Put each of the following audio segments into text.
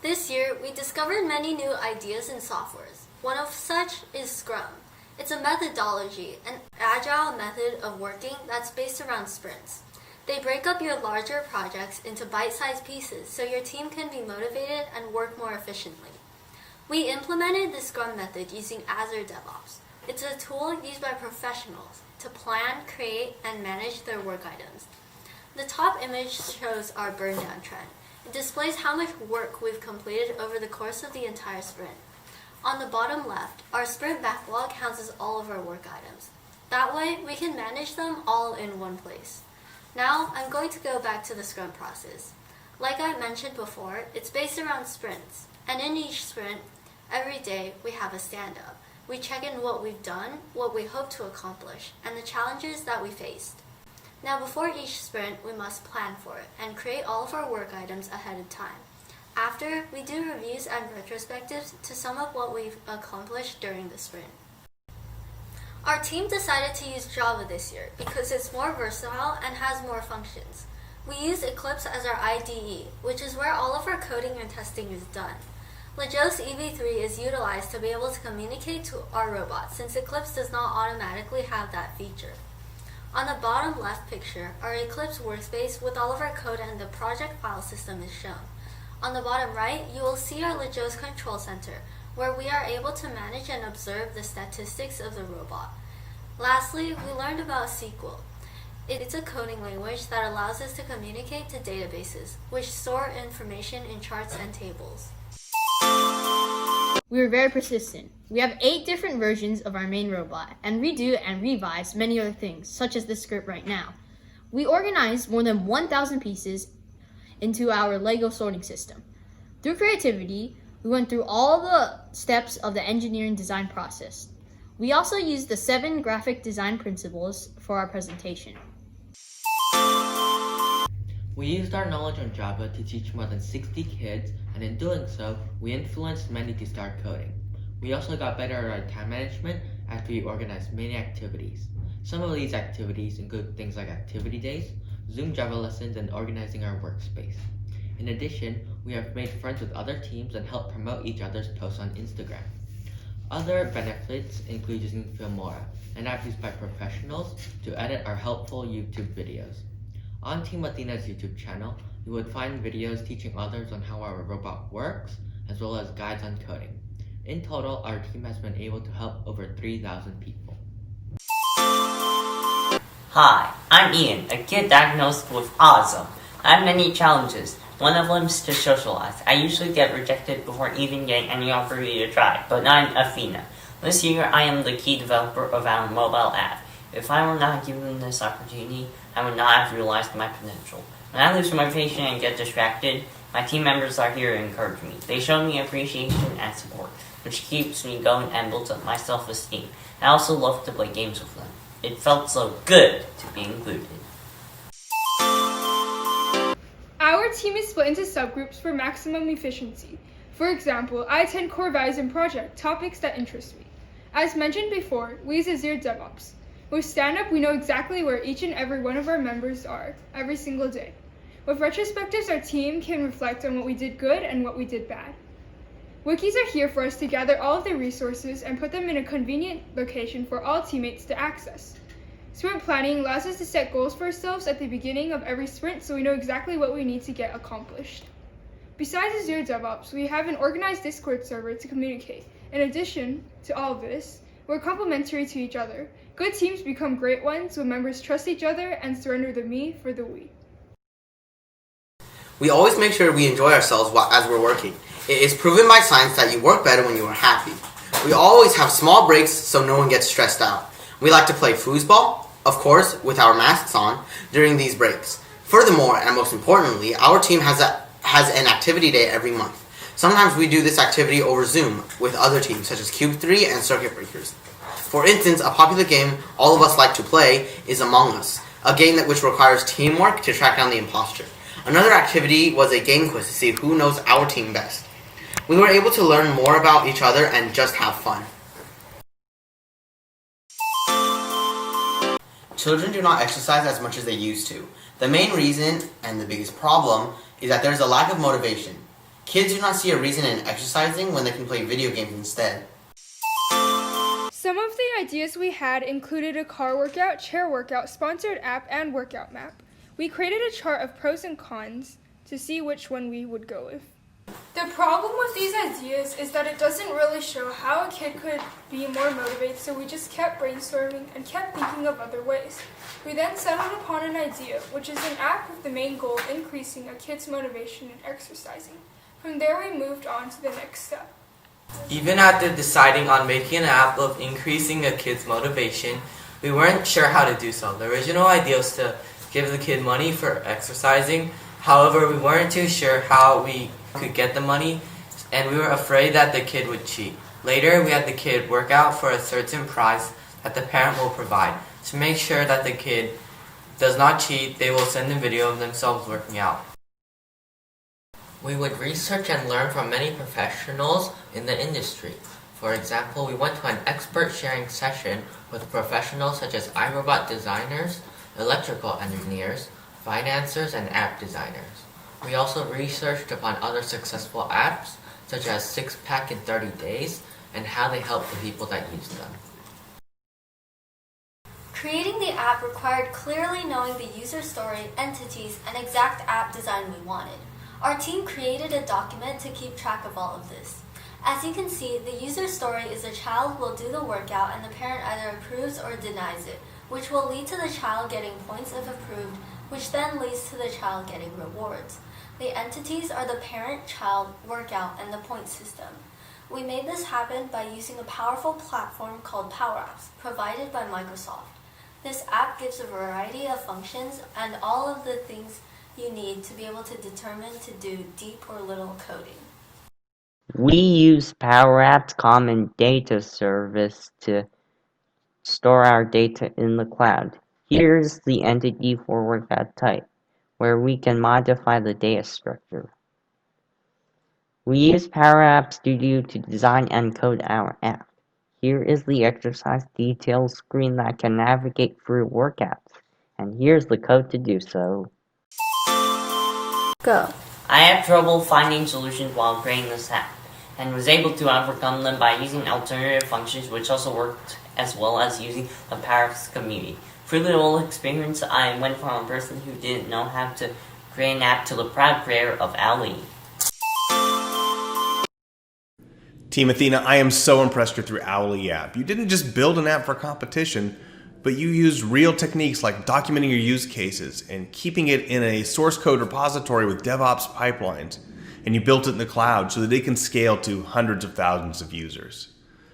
This year, we discovered many new ideas and softwares. One of such is Scrum. It's a methodology, an agile method of working that's based around sprints. They break up your larger projects into bite-sized pieces so your team can be motivated and work more efficiently. We implemented the Scrum method using Azure DevOps. It's a tool used by professionals to plan, create, and manage their work items. The top image shows our burn down trend. It displays how much work we've completed over the course of the entire sprint. On the bottom left, our sprint backlog houses all of our work items. That way, we can manage them all in one place. Now, I'm going to go back to the Scrum process. Like I mentioned before, it's based around sprints. And in each sprint, every day, we have a stand-up. We check in what we've done, what we hope to accomplish, and the challenges that we faced. Now, before each sprint, we must plan for it and create all of our work items ahead of time. After, we do reviews and retrospectives to sum up what we've accomplished during the sprint. Our team decided to use Java this year because it's more versatile and has more functions. We use Eclipse as our IDE, which is where all of our coding and testing is done. Legos EV3 is utilized to be able to communicate to our robot since Eclipse does not automatically have that feature. On the bottom left picture, our Eclipse workspace with all of our code and the project file system is shown. On the bottom right, you will see our Legos Control Center, where we are able to manage and observe the statistics of the robot. Lastly, we learned about SQL. It's a coding language that allows us to communicate to databases, which store information in charts and tables. We were very persistent. We have 8 different versions of our main robot and redo and revise many other things, such as this script right now. We organized more than 1,000 pieces into our Lego sorting system. Through creativity, we went through all the steps of the engineering design process. We also used the 7 graphic design principles for our presentation. We used our knowledge on Java to teach more than 60 kids, and in doing so, we influenced many to start coding. We also got better at our time management after we organized many activities. Some of these activities include things like activity days, Zoom Java lessons, and organizing our workspace. In addition, we have made friends with other teams and helped promote each other's posts on Instagram. Other benefits include using Filmora, an app used by professionals to edit our helpful YouTube videos. On Team Athena's YouTube channel, you would find videos teaching others on how our robot works, as well as guides on coding. In total, our team has been able to help over 3,000 people. Hi, I'm Ian, a kid diagnosed with autism. I have many challenges. One of them is to socialize. I usually get rejected before even getting any opportunity to try, but I'm Athena. This year, I am the key developer of our mobile app. If I were not given this opportunity, I would not have realized my potential. When I lose motivation and get distracted, my team members are here to encourage me. They show me appreciation and support, which keeps me going and builds up my self-esteem. I also love to play games with them. It felt so good to be included. Our team is split into subgroups for maximum efficiency. For example, I attend core values and project topics that interest me. As mentioned before, we use Azure DevOps. With stand-up, we know exactly where each and every one of our members are every single day. With retrospectives, our team can reflect on what we did good and what we did bad. Wikis are here for us to gather all of the resources and put them in a convenient location for all teammates to access. Sprint planning allows us to set goals for ourselves at the beginning of every sprint so we know exactly what we need to get accomplished. Besides Azure DevOps, we have an organized Discord server to communicate. In addition to all of this, we're complementary to each other. Good teams become great ones when members trust each other and surrender the me for the we. We always make sure we enjoy ourselves as we're working. It is proven by science that you work better when you are happy. We always have small breaks so no one gets stressed out. We like to play foosball, of course, with our masks on, during these breaks. Furthermore, and most importantly, our team has an activity day every month. Sometimes we do this activity over Zoom with other teams such as Cube 3 and Circuit Breakers. For instance, a popular game all of us like to play is Among Us, a game which requires teamwork to track down the imposter. Another activity was a game quiz to see who knows our team best. We were able to learn more about each other and just have fun. Children do not exercise as much as they used to. The main reason, and the biggest problem, is that there is a lack of motivation. Kids do not see a reason in exercising when they can play video games instead. Some of the ideas we had included a car workout, chair workout, sponsored app, and workout map. We created a chart of pros and cons to see which one we would go with. The problem with these ideas is that it doesn't really show how a kid could be more motivated, so we just kept brainstorming and kept thinking of other ways. We then settled upon an idea, which is an app with the main goal of increasing a kid's motivation in exercising. From there, we moved on to the next step. Even after deciding on making an app of increasing a kid's motivation, we weren't sure how to do so. The original idea was to give the kid money for exercising. However, we weren't too sure how we could get the money, and we were afraid that the kid would cheat. Later, we had the kid work out for a certain prize that the parent will provide. To make sure that the kid does not cheat, they will send a video of themselves working out. We would research and learn from many professionals in the industry. For example, we went to an expert sharing session with professionals such as iRobot designers, electrical engineers, financiers, and app designers. We also researched upon other successful apps such as Six Pack in 30 Days and how they help the people that use them. Creating the app required clearly knowing the user story, entities, and exact app design we wanted. Our team created a document to keep track of all of this. As you can see, the user story is a child will do the workout and the parent either approves or denies it, which will lead to the child getting points if approved, which then leads to the child getting rewards. The entities are the parent, child, workout, and the point system. We made this happen by using a powerful platform called Power Apps, provided by Microsoft. This app gives a variety of functions and all of the things you need to be able to determine to do deep or little coding. We use Power App's common data service to store our data in the cloud. Here's the entity for workout type, where we can modify the data structure. We use Power App Studio to design and code our app. Here is the exercise details screen that can navigate through workouts, and here's the code to do so. Go. I had trouble finding solutions while creating this app, and was able to overcome them by using alternative functions, which also worked as well as using the Power Apps community. Through the whole experience, I went from a person who didn't know how to create an app to the proud creator of Ali. Team Athena, I am so impressed with your Owly app. You didn't just build an app for competition, but you used real techniques like documenting your use cases and keeping it in a source code repository with DevOps pipelines. And you built it in the cloud so that it can scale to hundreds of thousands of users.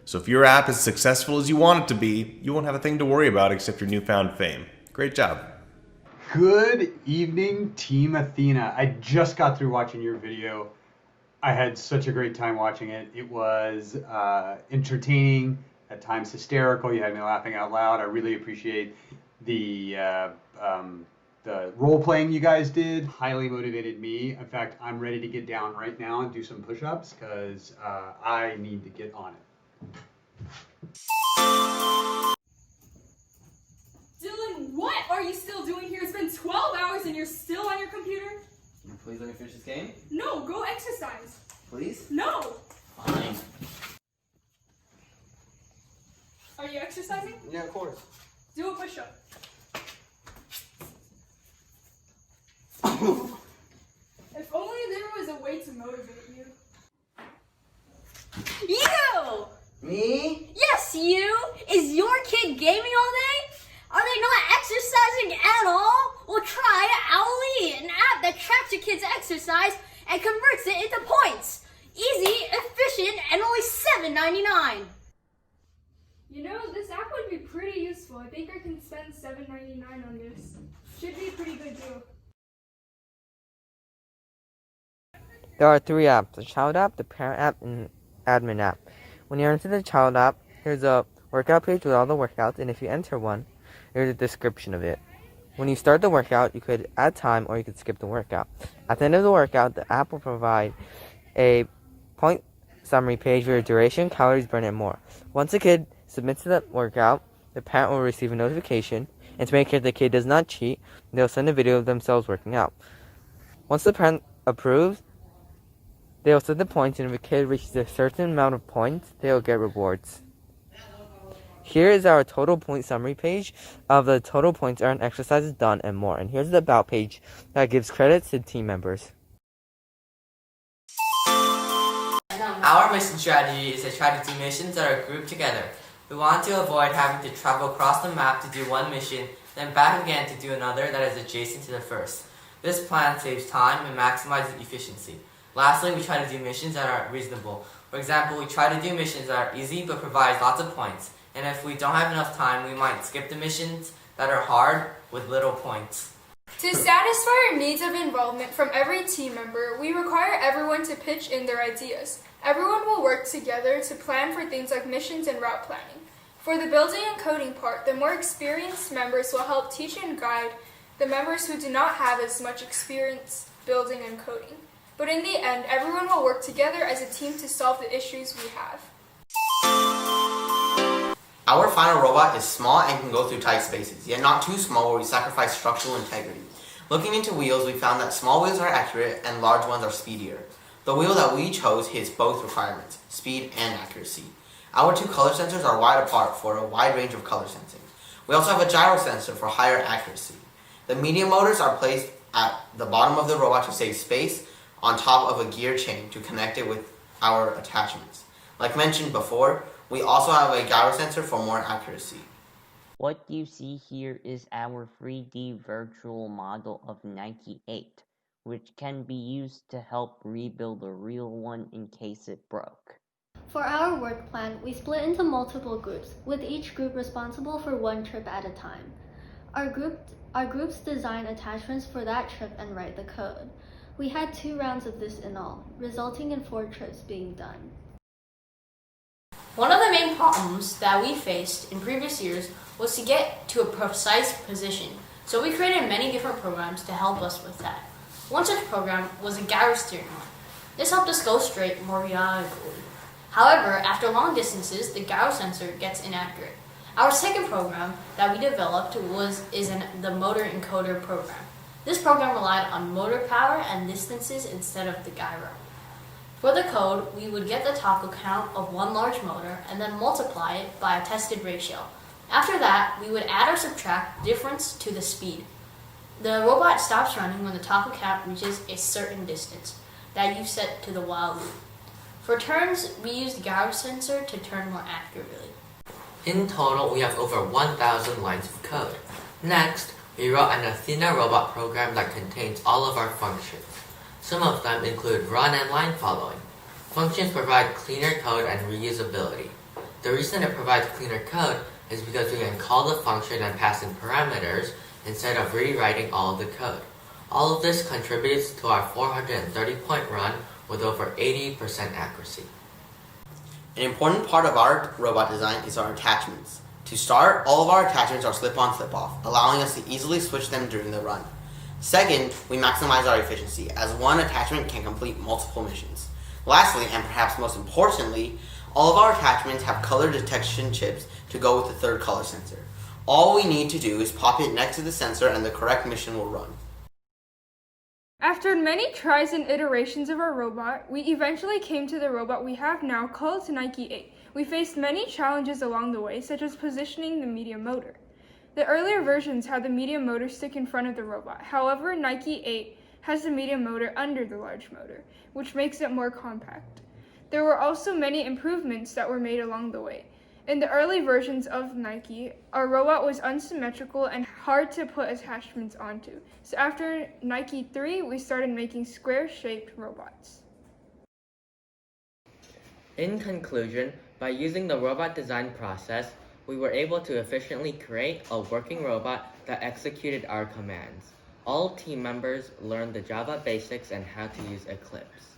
So if your app is as successful as you want it to be, you won't have a thing to worry about except your newfound fame. Great job. Good evening, Team Athena. I just got through watching your video. I had such a great time watching it. It was entertaining, at times hysterical. You had me laughing out loud. I really appreciate the role playing you guys did. Highly motivated me. In fact, I'm ready to get down right now and do some push-ups because I need to get on it. Dylan, what are you still doing here? It's been 12 hours and you're still on your computer? Please let me finish this game. No, go exercise. Please? No! Fine. Are you exercising? Yeah, of course. Do a push-up. If only there was a way to motivate you. You! Me? Yes, you! Is your kid gaming all day? Are they not exercising at all? Well, try Owly, an app that tracks your kid's exercise and converts it into points. Easy, efficient, and only $7.99. You know, this app would be pretty useful. I think I can spend $7.99 on this. Should be a pretty good deal. There are three apps, the child app, the parent app, and admin app. When you enter the child app, there's a workout page with all the workouts, and if you enter one, there's a description of it. When you start the workout, you could add time or you could skip the workout. At the end of the workout, the app will provide a point summary page with duration, calories burned, and more. Once a kid submits the workout, the parent will receive a notification, and to make sure the kid does not cheat, they'll send a video of themselves working out. Once the parent approves, They will set the points, and if a kid reaches a certain amount of points, they will get rewards. Here is our total point summary page of the total points earned, exercises done, and more. And here's the about page that gives credits to team members. Our mission strategy is to try to do missions that are grouped together. We want to avoid having to travel across the map to do one mission, then back again to do another that is adjacent to the first. This plan saves time and maximizes efficiency. Lastly, we try to do missions that are reasonable. For example, we try to do missions that are easy but provide lots of points. And if we don't have enough time, we might skip the missions that are hard with little points. To satisfy our needs of involvement from every team member, we require everyone to pitch in their ideas. Everyone will work together to plan for things like missions and route planning. For the building and coding part, the more experienced members will help teach and guide the members who do not have as much experience building and coding. But in the end, everyone will work together as a team to solve the issues we have. Our final robot is small and can go through tight spaces, yet not too small where we sacrifice structural integrity. Looking into wheels, we found that small wheels are accurate and large ones are speedier. The wheel that we chose hits both requirements, speed and accuracy. Our two color sensors are wide apart for a wide range of color sensing. We also have a gyro sensor for higher accuracy. The medium motors are placed at the bottom of the robot to save space on top of a gear chain to connect it with our attachments. Like mentioned before, we also have a gyro sensor for more accuracy. What you see here is our 3D virtual model of Nike 8, which can be used to help rebuild a real one in case it broke. For our work plan, we split into multiple groups, with each group responsible for one trip at a time. Our groups design attachments for that trip and write the code. We had 2 rounds of this in all, resulting in 4 trips being done. One of the main problems that we faced in previous years was to get to a precise position, so we created many different programs to help us with that. One such program was a gyro steering one. This helped us go straight more reliably. However, after long distances, the gyro sensor gets inaccurate. Our second program that we developed is the motor encoder program. This program relied on motor power and distances instead of the gyro. For the code, we would get the taco count of one large motor and then multiply it by a tested ratio. After that, we would add or subtract difference to the speed. The robot stops running when the taco count reaches a certain distance that you set to the while loop. For turns, we use the gyro sensor to turn more accurately. In total, we have over 1,000 lines of code. Next, we wrote an Athena robot program that contains all of our functions. Some of them include run and line following. Functions provide cleaner code and reusability. The reason it provides cleaner code is because we can call the function and pass in parameters instead of rewriting all of the code. All of this contributes to our 430-point run with over 80% accuracy. An important part of our robot design is our attachments. To start, all of our attachments are slip-on, slip-off, allowing us to easily switch them during the run. Second, we maximize our efficiency, as one attachment can complete multiple missions. Lastly, and perhaps most importantly, all of our attachments have color detection chips to go with the third color sensor. All we need to do is pop it next to the sensor and the correct mission will run. After many tries and iterations of our robot, we eventually came to the robot we have now called Nike 8. We faced many challenges along the way, such as positioning the medium motor. The earlier versions had the medium motor stick in front of the robot. However, Nike 8 has the medium motor under the large motor, which makes it more compact. There were also many improvements that were made along the way. In the early versions of Nike, our robot was unsymmetrical and hard to put attachments onto. So after Nike 3, we started making square-shaped robots. In conclusion, by using the robot design process, we were able to efficiently create a working robot that executed our commands. All team members learned the Java basics and how to use Eclipse.